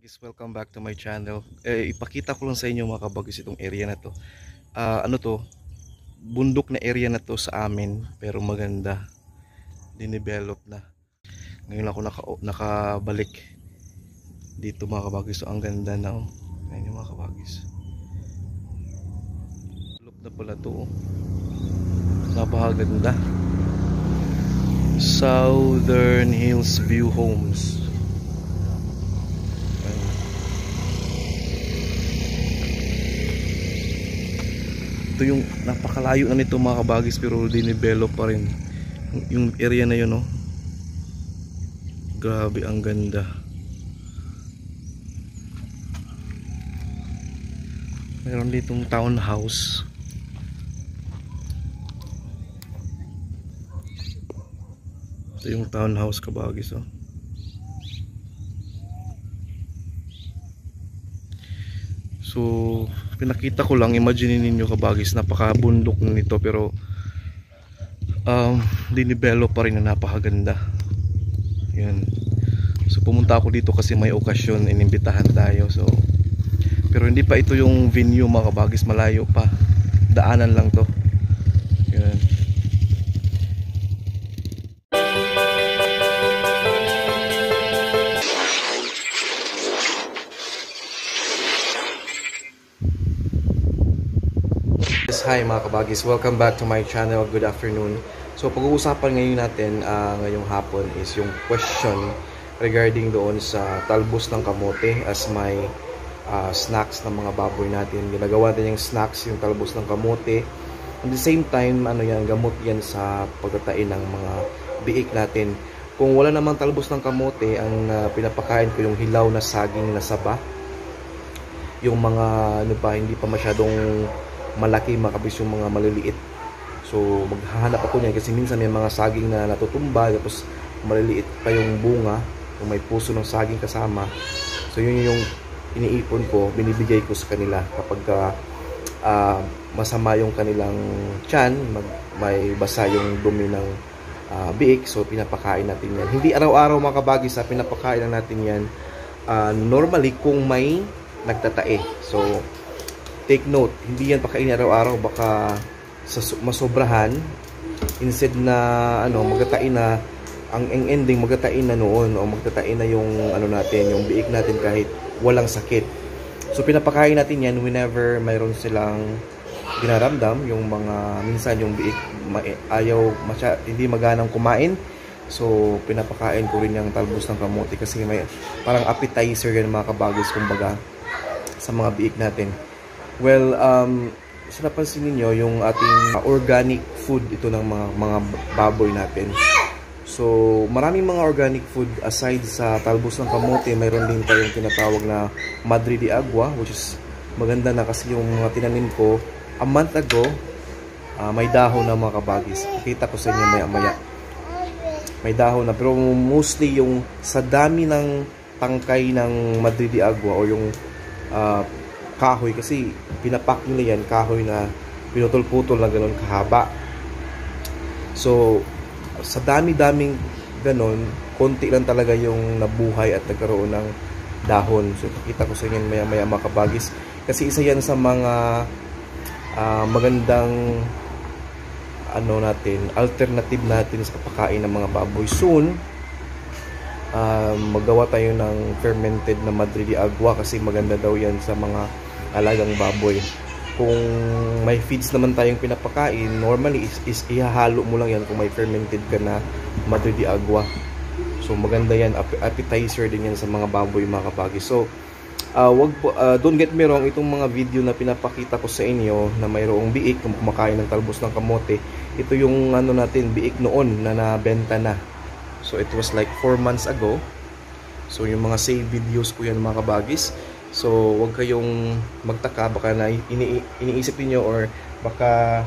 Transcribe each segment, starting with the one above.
Guys, welcome back to my channel. Ipakita ko lang sa inyo mga kabagis itong area na to. Ano to? Bundok na area na to sa amin, pero maganda. Dinevelop na. Ngayon ako nakabalik dito mga kabagis. So, ang ganda na oh. Ayan yung mga kabagis. Develop na pala to oh. Napakaganda. Southern Hills View Homes. Ito yung napakalayo na nito mga kabagis, pero dinevelop pa rin yung area na yun oh. Grabe ang ganda. Meron ditong townhouse. Ito yung townhouse kabagis oh. So pinakita ko lang, imagine ninyo kabagis, napakabundok nito pero dinevelop pa rin na napakaganda. Yan. So pumunta ako dito kasi may okasyon, inimbitahan tayo. So pero hindi pa ito yung venue mga kabagis, malayo pa. Daanan lang to. Yan. Hi mga kabagis, welcome back to my channel. Good afternoon. So pag-uusapan ngayon natin ngayong hapon is yung question regarding doon sa talbos ng kamote as my snacks ng mga baboy natin. Ginagawa din yung snacks, yung talbos ng kamote. At the same time, ano yan, gamot yan sa pagtatain ng mga biik natin. Kung wala namang talbos ng kamote, ang pinapakain ko yung hilaw na saging na saba. Yung mga ano pa, hindi pa masyadong malaki, makabis yung mga maliliit. So maghahanap ako niyan kasi minsan may mga saging na natutumba tapos maliliit pa yung bunga, kung may puso ng saging kasama. So yun yung iniipon ko, binibigay ko sa kanila kapag masama yung kanilang tiyan, may basa yung dumi ng biik. So pinapakain natin yan. Hindi araw-araw mga kabagis, pinapakain lang natin yan normally kung may nagtatae. So take note, hindi yan pakain araw-araw, baka masobrahan. Instead na magtatain na, ang ending magtatain na noon o magtatain na yung natin, yung biik natin kahit walang sakit. So pinapakain natin yan whenever mayroon silang dinaramdam, yung mga minsan yung biik hindi maganang kumain. So pinapakain ko rin yung talbos ng kamote kasi may parang appetizer yan mga kabagis kumbaga sa mga biik natin. Well, sa napansin niyo yung ating organic food ito ng mga baboy natin. So, maraming mga organic food aside sa talbos ng kamote, mayroon din tayong tinatawag na Madre de Agua, which is maganda na kasi yung mga tinanim ko a month ago, may dahon na mga kabagis. Kita ko sa inyo maya-maya. May dahon na, pero mostly yung sa dami ng tangkay ng Madre de Agua o yung kahoy, kasi pinapak nila yan, kahoy na pinutol-putol na gano'n kahaba. So sa dami-daming gano'n, konti lang talaga yung nabuhay at nagkaroon ng dahon. So pakita ko sa inyo maya-maya mga kabagis, kasi isa yan sa mga magandang alternative natin sa pagkain ng mga baboy. Soon magawa tayo ng fermented na Madre de Agua kasi maganda daw yan sa mga alagang baboy. Kung may feeds naman tayong pinapakain, normally is ihahalo mo lang yan kung may fermented ka na Madre de Agua. So maganda yan, appetizer din yan sa mga baboy mga kabagis. So don't get me wrong, itong mga video na pinapakita ko sa inyo na mayroong biik kung kumakain ng talbos ng kamote, ito yung natin biik noon na nabenta na. So it was like 4 months ago. So yung mga save videos ko yan mga kabagis. So wag kayong magtaka, baka na iniisip niyo or baka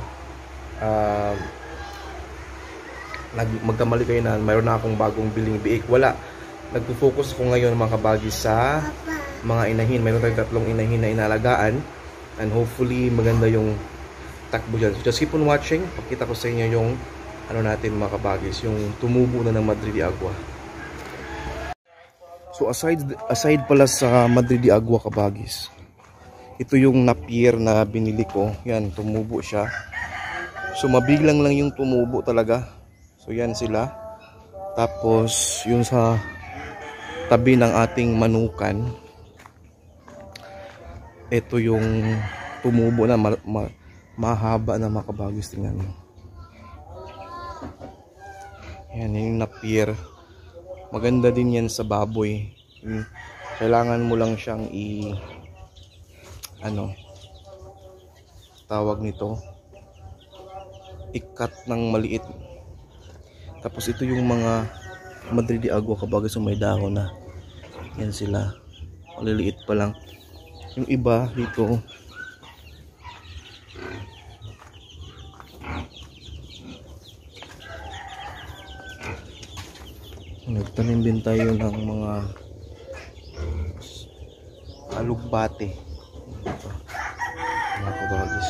magkamali kayo na mayroon na akong bagong biling biik. Wala. Nagpo-focus ako ngayon mga kabagis sa mga inahin. Mayroon tayong 3 inahin na inalagaan and hopefully maganda yung takbo dyan. So just keep on watching. Pakita ko sa inyo yung natin mga kabagis, yung tumubo na ng Madre de Agua. So aside pala sa Madrid de Agua kabagis, ito yung napier na binili ko. Yan, tumubo siya. So mabiglang lang yung tumubo talaga. So yan sila. Tapos yung sa tabi ng ating manukan, ito yung tumubo na mahaba na mga kabagis. Tingnan mo. Yan yung napier. Maganda din yan sa baboy. Kailangan mo lang siyang tawag nito, ikat ng maliit. Tapos ito yung mga Madrid de Agua kabagis, may dahon na. Yan sila. Maliliit pa lang. Yung iba dito, nagtanim din tayo ng mga alugbate. Ito, mga kabagis.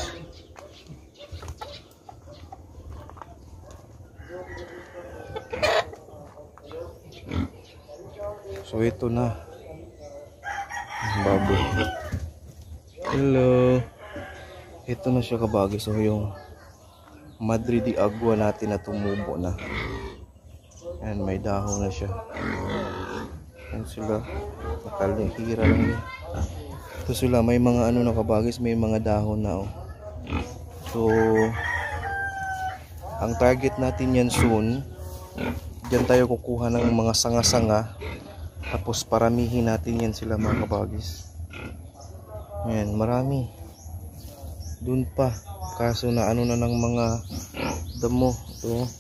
So ito na ang baboy. Hello. Ito na siya kabagis. So yung Madrid de Agua natin na tumubo na. Yan, may dahon na siya. Yan sila. Nakalihira lang yun. Ito sila, may mga na kabagis, may mga dahon na. So ang target natin yan soon. Diyan tayo kukuha ng mga sanga-sanga. Tapos paramihin natin yan sila mga kabagis. Ayan, marami. Doon pa. Kaso na na ng mga damo. Ito.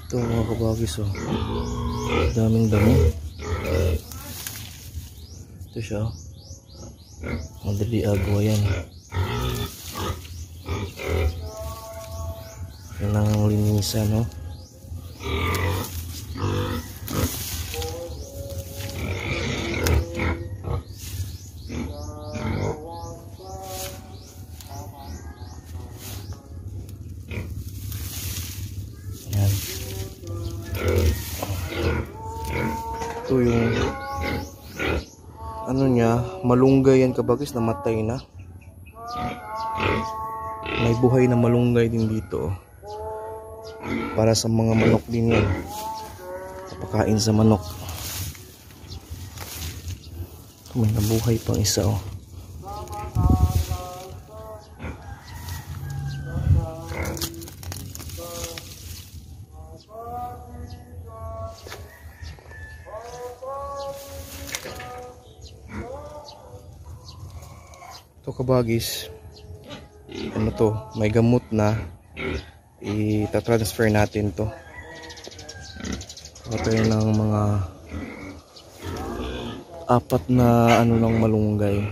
Ito mga kabagis, oh. Daming damo. Ito siya, oh. Madrid de Agua yan. Yan ang linisan, no? Yan. Ito yung niya, malunggay yan kabagis, namatay na. May buhay na malunggay din dito. Para sa mga manok din yan. Kapakain sa manok. May nabuhay pang isa, oh. Ito kabagis, to, may gamot na, ita-transfer natin to. Ito ng mga 4 na ng malunggay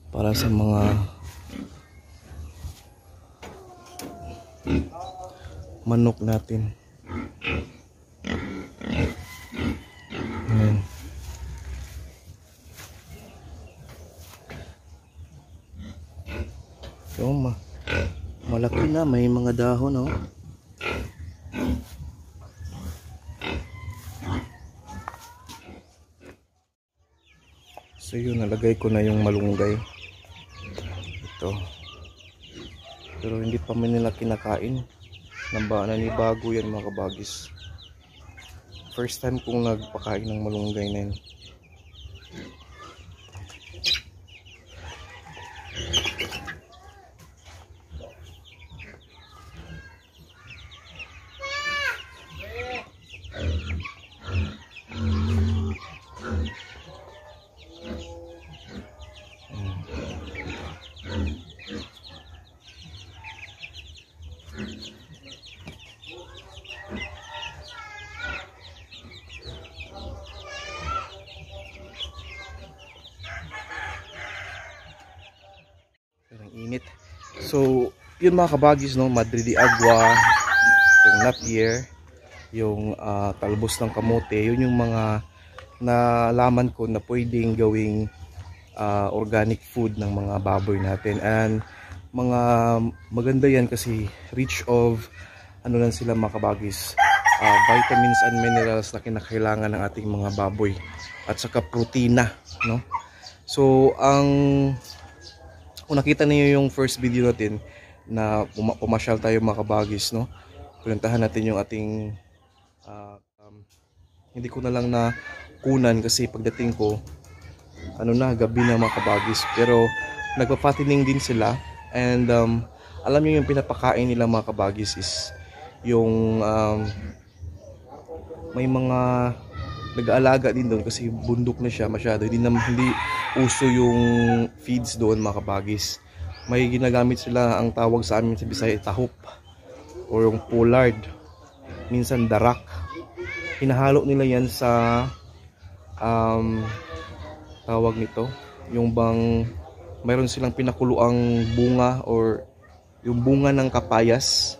para sa mga manok natin. Ayan. So, malaki na, may mga dahon, oh. So yun, nalagay ko na yung malunggay. Ito. Pero hindi pa man nila kinakain. Nanibago yan mga kabagis. First time kong nagpakain ng malunggay na yun. Init. So, yun mga kabagis, no, Madrid de Agua, yung napier, yung talbos ng kamote, yun yung mga nalaman ko na pwedeng gawing organic food ng mga baboy natin. And mga maganda yan kasi rich of ano lang sila mga kabagis, vitamins and minerals na kinakailangan ng ating mga baboy at saka protina, no? So kung nakita niyo yung first video natin na pumasyal tayo mga kabagis, no? Puntahan natin yung ating hindi ko na lang na kunan kasi pagdating ko gabi na mga kabagis, pero nagpapatining din sila. And alam niyo yung pinapakain nila mga kabagis is yung may mga nag-aalaga din doon kasi bundok na siya masyado, hindi uso yung feeds doon mga kabagis. May ginagamit sila, ang tawag sa amin sa Bisaya tahop or yung pollard, minsan darak. Hinahalo nila yan sa tawag nito, yung bang mayroon silang pinakuluang bunga or yung bunga ng kapayas,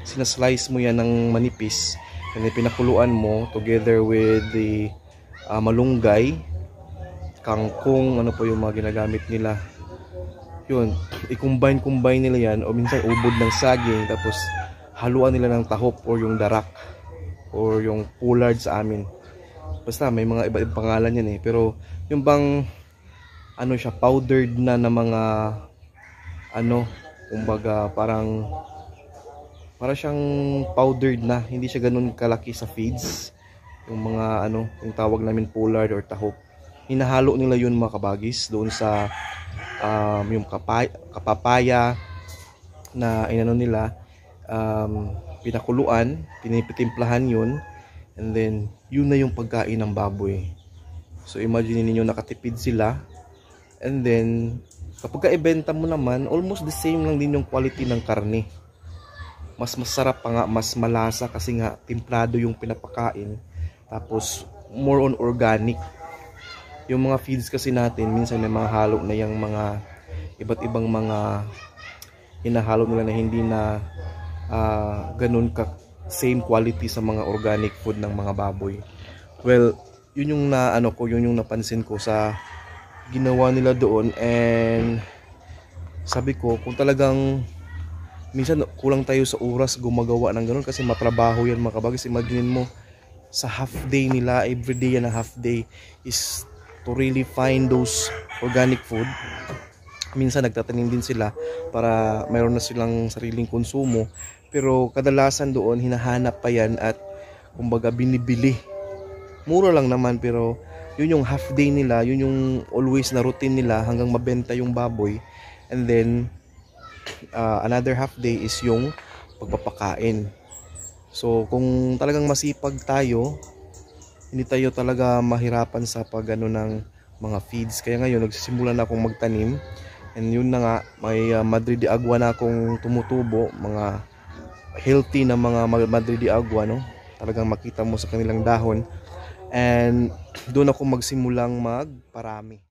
sinaslice mo yan ng manipis and then pinakuluan mo together with the malunggay, kangkong, ano po yung mga ginagamit nila. Yun, i-combine nila yan, o minsan ubod ng saging, tapos haluan nila ng tahop or yung darak or yung pollard sa amin. Basta may mga iba-ibang pangalan yan pero yung bang siya powdered na mga kumbaga para siyang powdered na, hindi siya ganun kalaki sa feeds. Yung mga yung tawag namin pollard or tahop, hinahalo nila yun mga kabagis doon sa yung kapapaya na nila, pinakuluan, pinipitimplahan yun, and then yun na yung pagkain ng baboy. So imagine niyo nakatipid sila, and then kapag ka-ibenta mo naman, almost the same lang din yung quality ng karne. Mas masarap pa nga, mas malasa kasi nga templado yung pinapakain, tapos more on organic. Yung mga feeds kasi natin minsan may mga halo na yung mga iba't ibang mga hinahalo nila na hindi na ganun ka same quality sa mga organic food ng mga baboy. Well, yun yung yun yung napansin ko sa ginawa nila doon. And sabi ko, kung talagang minsan kulang tayo sa oras gumagawa ng ganun kasi matrabaho yan mga kabagis. Imagine mo sa half day nila, everyday yan na half day is to really find those organic food. Minsan nagtatanim din sila para mayroon na silang sariling konsumo, pero kadalasan doon hinahanap pa yan at kumbaga binibili. Mura lang naman, pero yun yung half day nila, yun yung always na routine nila hanggang mabenta yung baboy. And then another half day is yung pagpapakain. So kung talagang masipag tayo, hindi tayo talaga mahirapan sa ng mga feeds. Kaya ngayon nagsisimula na akong magtanim, and yun na nga, may Madrid de Agua na akong tumutubo, mga healthy na mga Madrid de Agua, no? Talagang makita mo sa kanilang dahon, and doon ako magsimulang magparami.